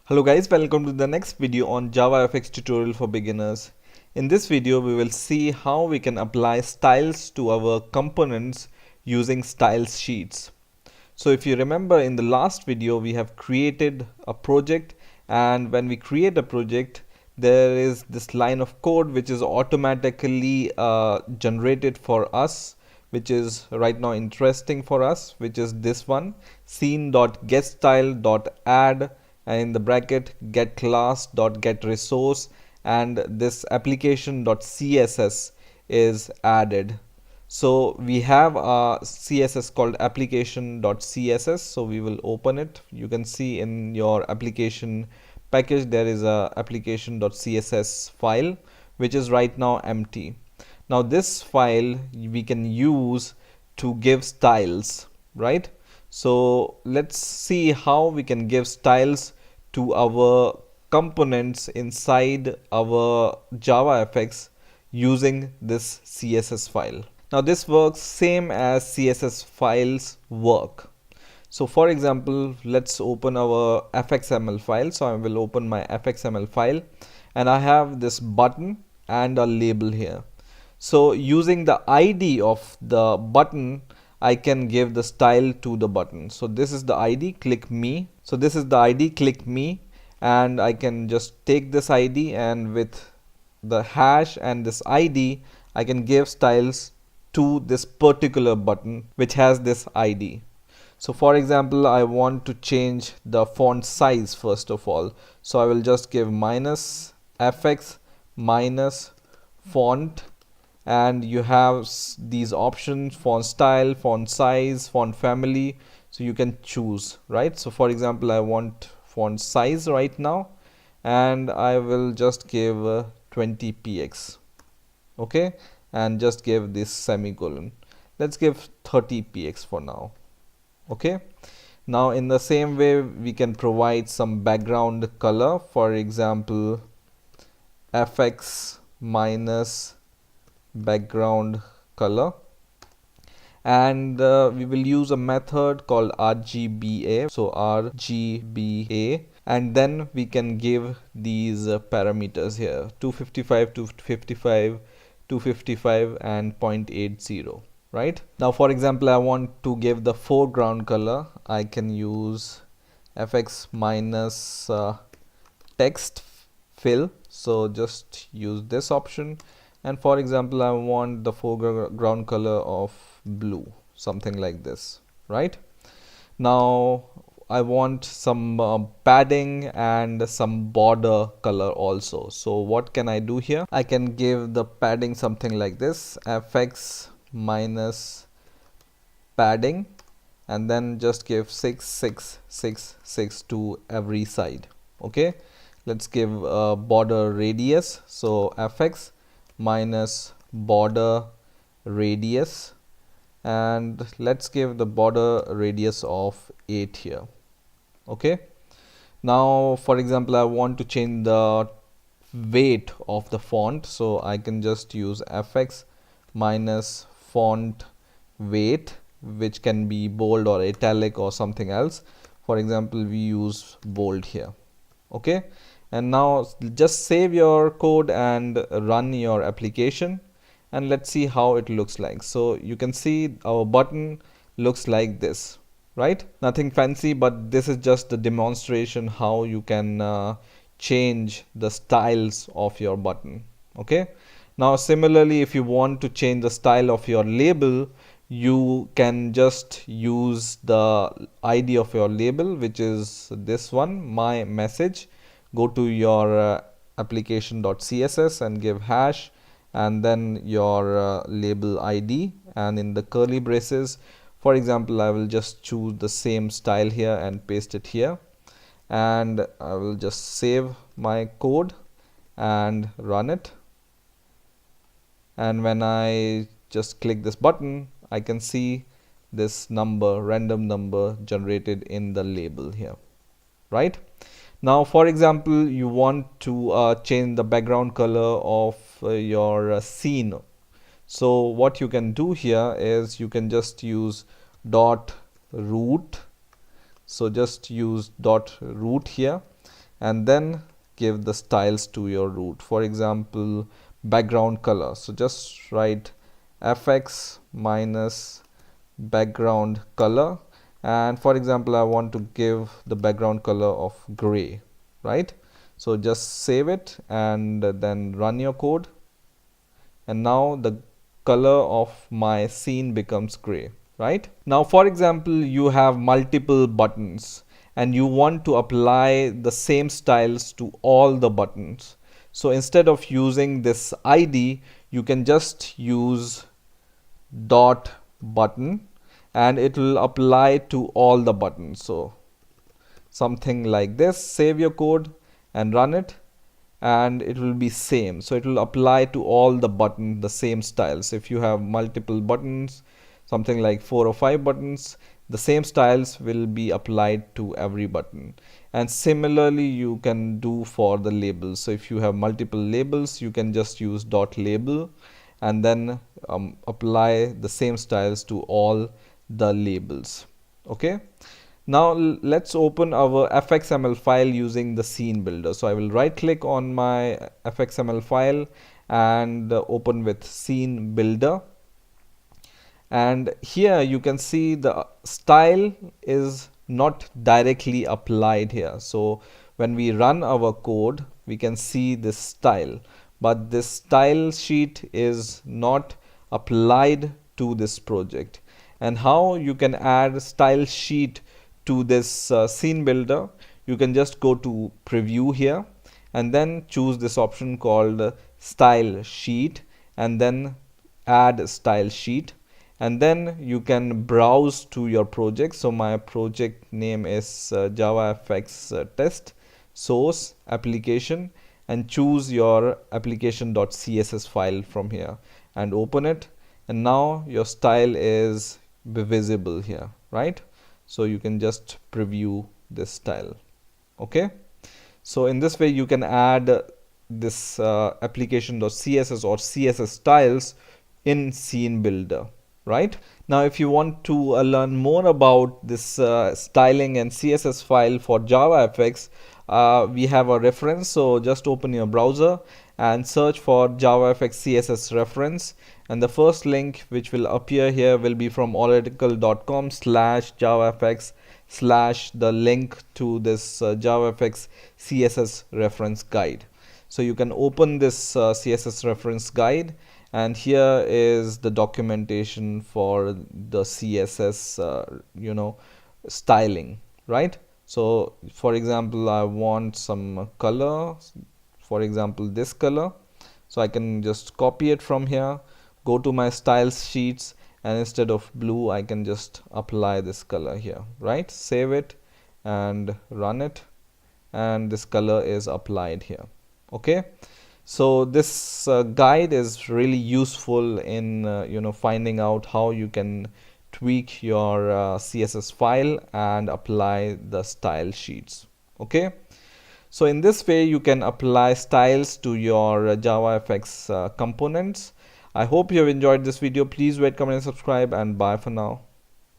Hello guys, welcome to the next video on JavaFx tutorial for beginners. In this video, we will see how we can apply styles to our components using styles sheets. So if you remember in the last video, we have created a project, and when we create a project, there is this line of code which is automatically generated for us, which is right now interesting for us, which is this one, scene.getStyle.add, and in the bracket getClass.getResource, and this application.css is added. So we have a CSS called application.css, so we will open it. You can see in your application package there is a application.css file which is right now empty. Now this file we can use to give styles, right? So let's see how we can give styles to our components inside our JavaFx using this CSS file. Now this works same as CSS files work. So for example, let's open our fxml file. So I will open my fxml file, and I have this button and a label here. So using the ID of the button, I can give the style to the button. So this is the ID, click me. So this is the ID, click me, and I can just take this ID, and with the hash and this ID, I can give styles to this particular button which has this ID. So for example, I want to change the font size first of all. So I will just give minus fx minus font, and you have these options: font style, font size, font family. So you can choose, right? So for example, I want font size right now, and I will just give 20 px, okay, and just give this semicolon. Let's give 30 px for now, okay. Now in the same way, we can provide some background color. For example, fx minus background color, and we will use a method called RGBA. So RGBA, and then we can give these parameters here: 255, 255, 255, and 0.80. Right now, for example, I want to give the foreground color. I can use fx minus text fill. So just use this option, and for example, I want the foreground color of blue, something like this, right? Now I want some padding and some border color also. So what can I do here? I can give the padding something like this: fx minus padding, and then just give 6 6 6 6 to every side. Okay, let's give border radius. So fx minus border radius, and let's give the border radius of 8 here. Okay, now for example, I want to change the weight of the font, so I can just use fx minus font weight, which can be bold or italic or something else. For example, we use bold here. Okay, and now just save your code and run your application, and let's see how it looks like. So you can see our button looks like this, right? Nothing fancy, but this is just a demonstration how you can change the styles of your button. Okay, now similarly, if you want to change the style of your label, you can just use the ID of your label, which is this one, my message. Go to your application.css and give hash, and then your label ID, and in the curly braces, for example, I will just choose the same style here and paste it here, and I will just save my code and run it. And when I just click this button, I can see this number, random number, generated in the label here, right? Now for example, you want to change the background color of your scene. So what you can do here is you can just use dot root. So just use dot root here, and then give the styles to your root. For example, background color. So just write fx minus background color, and for example I want to give the background color of gray, right? So just save it and then run your code, and now the color of my scene becomes gray, right? Now for example, you have multiple buttons and you want to apply the same styles to all the buttons. So instead of using this ID, you can just use dot button and it will apply to all the buttons. So something like this. Save your code and run it, and it will be same. So it will apply to all the buttons the same styles. If you have multiple buttons, something like 4 or 5 buttons, the same styles will be applied to every button. And similarly you can do for the labels. So if you have multiple labels, you can just use dot label and then apply the same styles to all the labels. Okay, now let's open our fxml file using the scene builder. So I will right click on my fxml file and open with scene builder, and here you can see the style is not directly applied here. So when we run our code, we can see this style, but this style sheet is not applied to this project. And how you can add style sheet to this scene builder? You can just go to preview here and then choose this option called style sheet and then add style sheet, and then you can browse to your project. So my project name is JavaFx test source application, and choose your application.css file from here and open it, and now your style is visible here, right? So you can just preview this style. Okay, so in this way you can add this application.css or CSS styles in scene builder, right? Now if you want to learn more about this styling and CSS file for JavaFX, we have a reference. So just open your browser and search for JavaFX CSS reference, and the first link which will appear here will be from allRadical.com/JavaFX/ the link to this JavaFX CSS reference guide. So you can open this CSS reference guide, and here is the documentation for the CSS styling, right? So for example, I want some color, for example this color, so I can just copy it from here, go to my styles sheets, and instead of blue I can just apply this color here, right? Save it and run it, and this color is applied here. Okay, so this guide is really useful in finding out how you can tweak your CSS file and apply the style sheets. Okay, so in this way you can apply styles to your JavaFX components. I hope you have enjoyed this video. Please rate, comment and subscribe, and bye for now.